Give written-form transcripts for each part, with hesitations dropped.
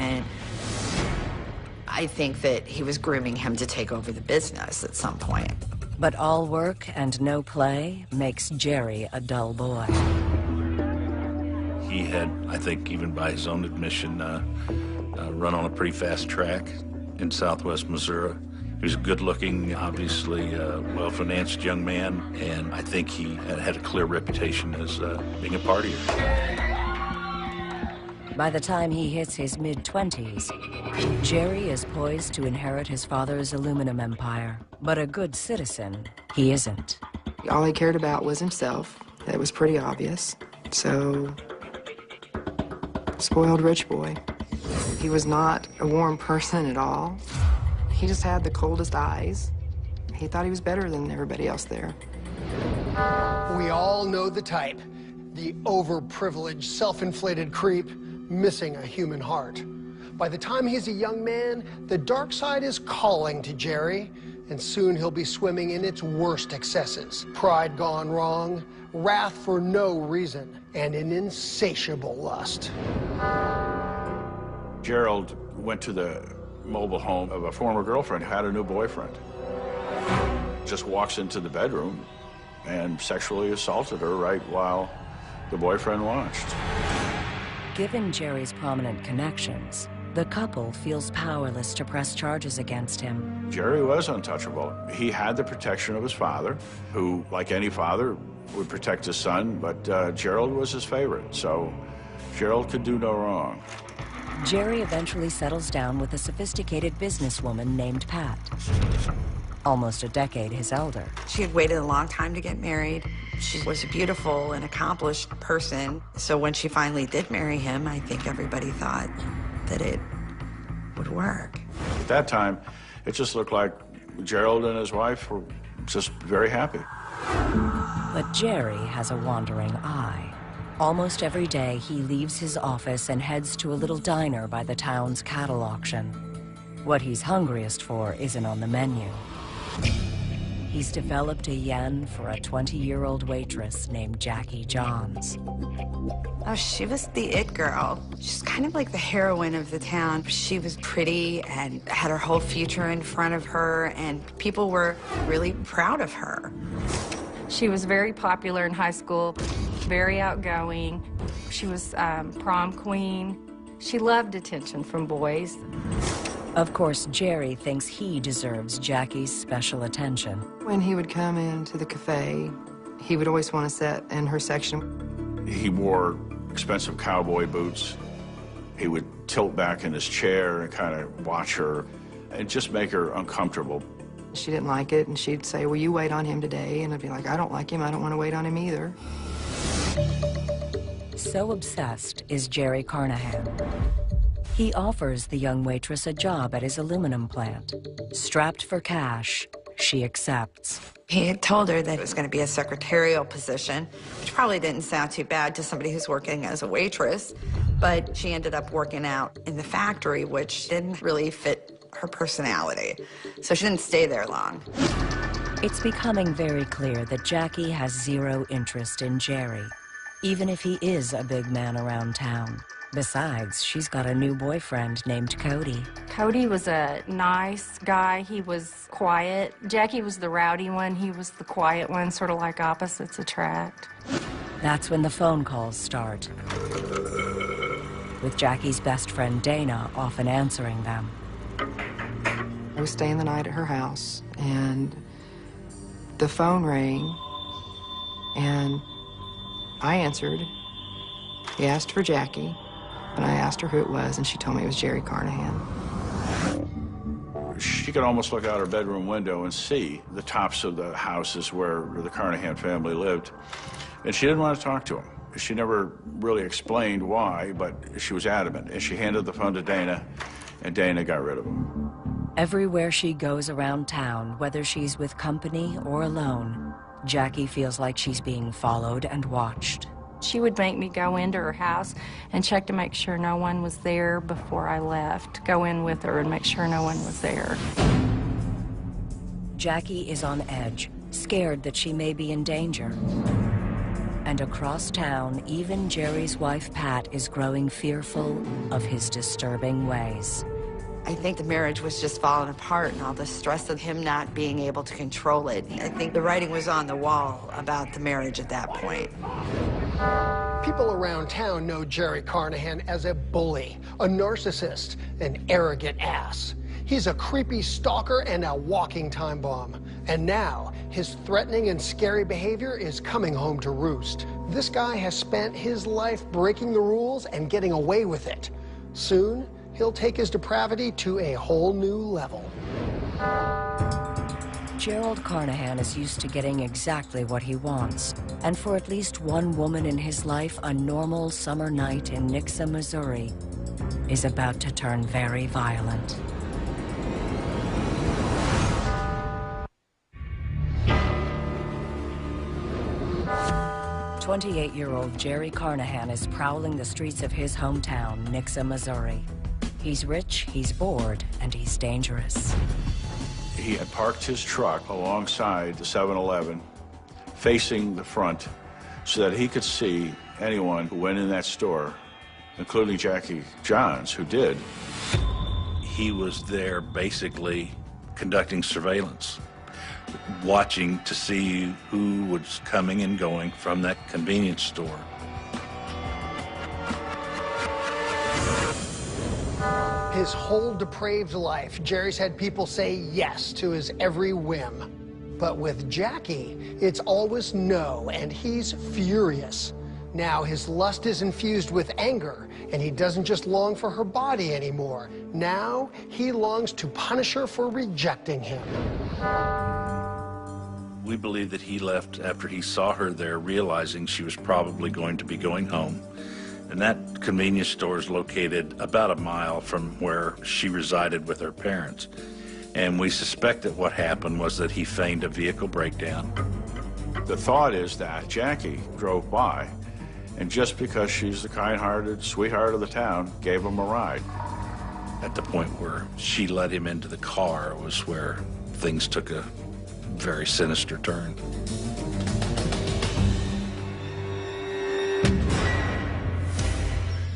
apartment. I think that he was grooming him to take over the business at some point. But all work and no play makes Jerry a dull boy. He had, I think, even by his own admission, run on a pretty fast track in southwest Missouri. He was a good-looking, obviously well-financed young man, and I think he had a clear reputation as being a partier. By the time he hits his mid-20s, Jerry is poised to inherit his father's aluminum empire. But a good citizen, he isn't. All he cared about was himself. That was pretty obvious. So, spoiled rich boy. He was not a warm person at all. He just had the coldest eyes. He thought he was better than everybody else there. We all know the type. The overprivileged, self-inflated creep missing a human heart. By the time he's a young man, the dark side is calling to Jerry, and soon he'll be swimming in its worst excesses. Pride gone wrong, wrath for no reason, and an insatiable lust. Gerald went to the mobile home of a former girlfriend who had a new boyfriend. Just walks into the bedroom and sexually assaulted her right while the boyfriend watched. Given Jerry's prominent connections, the couple feels powerless to press charges against him. Jerry was untouchable. He had the protection of his father, who, like any father, would protect his son, but Gerald was his favorite, so Gerald could do no wrong. Jerry eventually settles down with a sophisticated businesswoman named Pat, almost a decade his elder. She had waited a long time to get married. She was a beautiful and accomplished person. So when she finally did marry him, I think everybody thought that it would work. At that time, it just looked like Gerald and his wife were just very happy. But Jerry has a wandering eye. Almost every day, he leaves his office and heads to a little diner by the town's cattle auction. What he's hungriest for isn't on the menu. He's developed a yen for a 20-year-old waitress named Jackie Johns. Oh, she was the it girl. She's kind of like the heroine of the town. She was pretty and had her whole future in front of her, and people were really proud of her. She was very popular in high school, very outgoing. She was prom queen. She loved attention from boys. Of course, Jerry thinks he deserves Jackie's special attention. When he would come into the cafe, he would always want to sit in her section. He wore expensive cowboy boots. He would tilt back in his chair and kind of watch her and just make her uncomfortable. She didn't like it, and she'd say, "Will you wait on him today?" And I'd be like, "I don't like him. I don't want to wait on him either." So obsessed is Jerry Carnahan. He offers the young waitress a job at his aluminum plant. Strapped for cash, she accepts. He had told her that it was going to be a secretarial position, which probably didn't sound too bad to somebody who's working as a waitress, but she ended up working out in the factory, which didn't really fit her personality, so she didn't stay there long. It's becoming very clear that Jackie has zero interest in Jerry, even if he is a big man around town. Besides, she's got a new boyfriend named Cody. Cody was a nice guy. He was quiet. Jackie was the rowdy one. He was the quiet one, sort of like opposites attract. That's when the phone calls start, with Jackie's best friend Dana often answering them. I was staying the night at her house, and the phone rang, and I answered. He asked for Jackie, and I asked her who it was, and she told me it was Jerry Carnahan. She could almost look out her bedroom window and see the tops of the houses where the Carnahan family lived, and she didn't want to talk to him. She never really explained why, but she was adamant, and she handed the phone to Dana, and Dana got rid of him. Everywhere she goes around town, whether she's with company or alone, Jackie feels like she's being followed and watched. She would make me go into her house and check to make sure no one was there before I left. Go in with her and make sure no one was there. Jackie is on edge, scared that she may be in danger. And across town, even Jerry's wife, Pat, is growing fearful of his disturbing ways. I think the marriage was just falling apart and all the stress of him not being able to control it. I think the writing was on the wall about the marriage at that point. People around town know Jerry Carnahan as a bully, a narcissist, an arrogant ass. He's a creepy stalker and a walking time bomb. And now, his threatening and scary behavior is coming home to roost. This guy has spent his life breaking the rules and getting away with it. Soon, he'll take his depravity to a whole new level. Gerald Carnahan is used to getting exactly what he wants. And for at least one woman in his life, a normal summer night in Nixa, Missouri, is about to turn very violent. 28-year-old Jerry Carnahan is prowling the streets of his hometown, Nixa, Missouri. He's rich, he's bored, and he's dangerous. He had parked his truck alongside the 7-Eleven, facing the front, so that he could see anyone who went in that store, including Jackie Johns, who did. He was there basically conducting surveillance, watching to see who was coming and going from that convenience store. His whole depraved life, Jerry's had people say yes to his every whim. But with Jackie, it's always no, and he's furious. Now his lust is infused with anger, and he doesn't just long for her body anymore. Now he longs to punish her for rejecting him. We believe that he left after he saw her there, realizing she was probably going to be going home. And that convenience store is located about a mile from where she resided with her parents. And we suspect that what happened was that he feigned a vehicle breakdown. The thought is that Jackie drove by, and just because she's the kind-hearted sweetheart of the town, gave him a ride. At the point where she let him into the car was where things took a very sinister turn.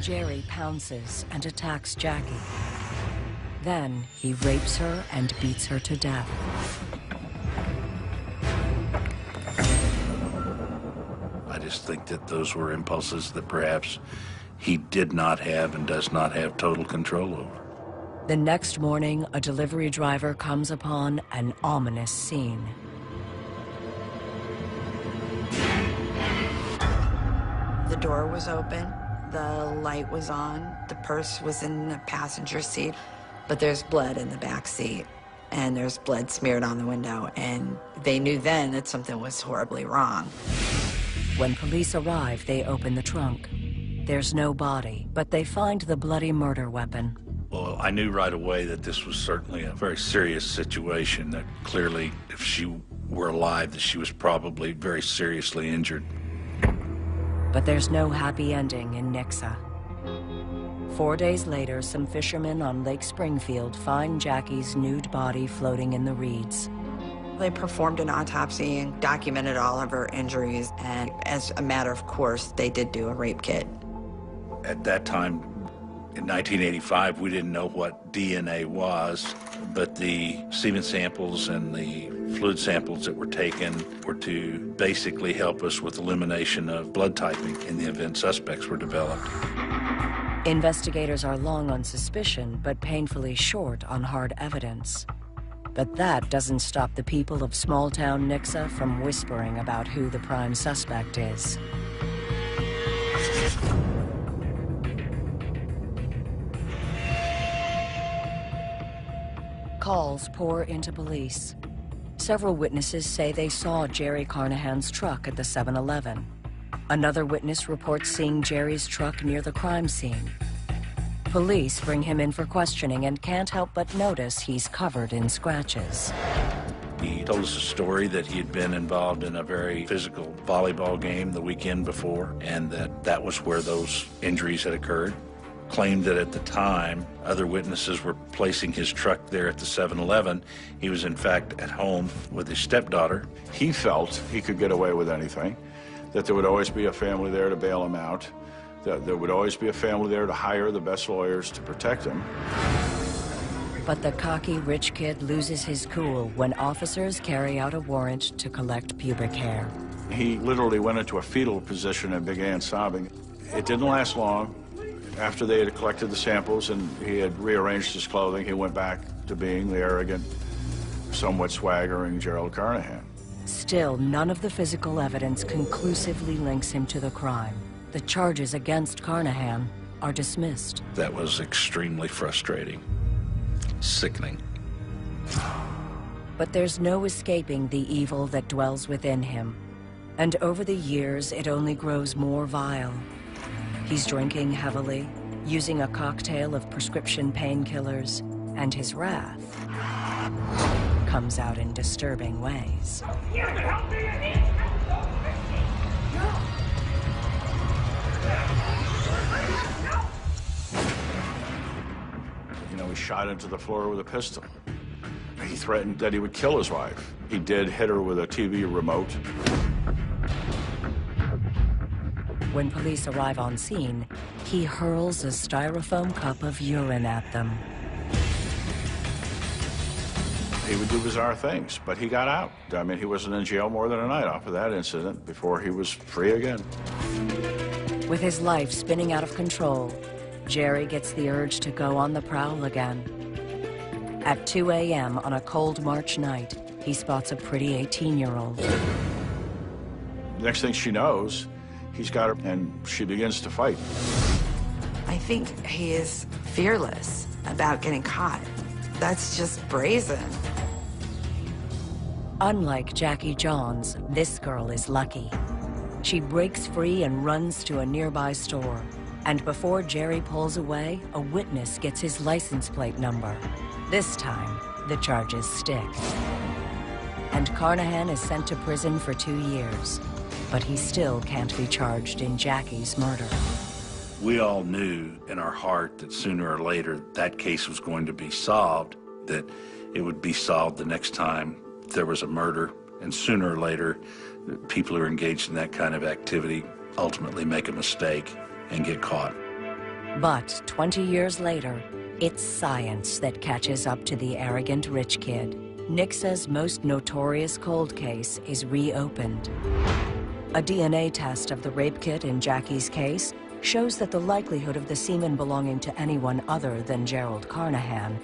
Jerry pounces and attacks Jackie. Then he rapes her and beats her to death. I just think that those were impulses that perhaps he did not have and does not have total control over. The next morning, a delivery driver comes upon an ominous scene. The door was open, the light was on, the purse was in the passenger seat, but there's blood in the back seat, and there's blood smeared on the window, and they knew then that something was horribly wrong. When police arrive, they open the trunk. There's no body, but they find the bloody murder weapon. Well, I knew right away that this was certainly a very serious situation, that clearly, if she were alive, that she was probably very seriously injured. But there's no happy ending in Nixa. 4 days later, some fishermen on Lake Springfield find Jackie's nude body floating in the reeds. They performed an autopsy and documented all of her injuries, and as a matter of course, they did do a rape kit. At that time, in 1985, we didn't know what DNA was, but the semen samples and the fluid samples that were taken were to basically help us with elimination of blood typing in the event suspects were developed. Investigators are long on suspicion, but painfully short on hard evidence. But that doesn't stop the people of small-town Nixa from whispering about who the prime suspect is. Calls pour into police. Several witnesses say they saw Jerry Carnahan's truck at the 7-Eleven. Another witness reports seeing Jerry's truck near the crime scene. Police bring him in for questioning and can't help but notice he's covered in scratches. He told us a story that he had been involved in a very physical volleyball game the weekend before, and that was where those injuries had occurred. Claimed that at the time, other witnesses were placing his truck there at the 7-Eleven. He was in fact at home with his stepdaughter. He felt he could get away with anything, that there would always be a family there to bail him out, that there would always be a family there to hire the best lawyers to protect him. But the cocky rich kid loses his cool when officers carry out a warrant to collect pubic hair. He literally went into a fetal position and began sobbing. It didn't last long. After they had collected the samples and he had rearranged his clothing, he went back to being the arrogant, somewhat swaggering Gerald Carnahan. Still, none of the physical evidence conclusively links him to the crime. The charges against Carnahan are dismissed. That was extremely frustrating, sickening. But there's no escaping the evil that dwells within him. And over the years, it only grows more vile. He's drinking heavily, using a cocktail of prescription painkillers, and his wrath comes out in disturbing ways. You know, he shot into the floor with a pistol. He threatened that he would kill his wife. He did hit her with a TV remote. When police arrive on scene, he hurls a styrofoam cup of urine at them. He would do bizarre things, but he got out. I mean, he wasn't in jail more than a night off of that incident before he was free again. With his life spinning out of control, Jerry gets the urge to go on the prowl again. At 2 a.m. on a cold March night, he spots a pretty 18-year-old. The next thing she knows, he's got her, and she begins to fight. I think he is fearless about getting caught. That's just brazen. Unlike Jackie Johns, this girl is lucky. She breaks free and runs to a nearby store. And before Jerry pulls away, a witness gets his license plate number. This time, the charges stick. And Carnahan is sent to prison for 2 years. But he still can't be charged in Jackie's murder. We all knew in our heart that sooner or later that case was going to be solved, that it would be solved the next time there was a murder, and sooner or later people who are engaged in that kind of activity ultimately make a mistake and get caught. But 20 years later, it's science that catches up to the arrogant rich kid. Nixa's most notorious cold case is reopened. A DNA test of the rape kit in Jackie's case shows that the likelihood of the semen belonging to anyone other than Gerald Carnahan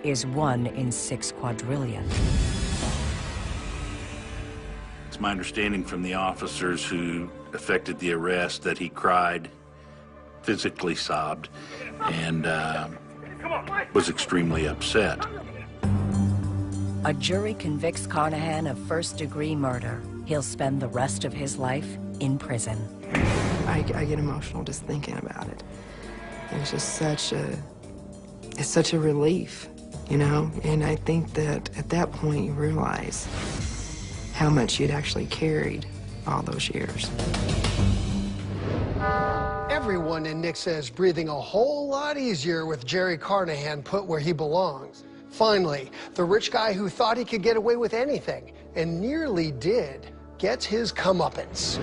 is 1 in 6 quadrillion. It's my understanding from the officers who effected the arrest that he cried, physically sobbed, and was extremely upset. A jury convicts Carnahan of first-degree murder. He'll spend the rest of his life in prison. I get emotional just thinking about it. It's just it's such a relief, you know? And I think that at that point you realize how much you'd actually carried all those years. Everyone in Nixa is breathing a whole lot easier with Jerry Carnahan put where he belongs. Finally, the rich guy who thought he could get away with anything, and nearly did, gets his comeuppance.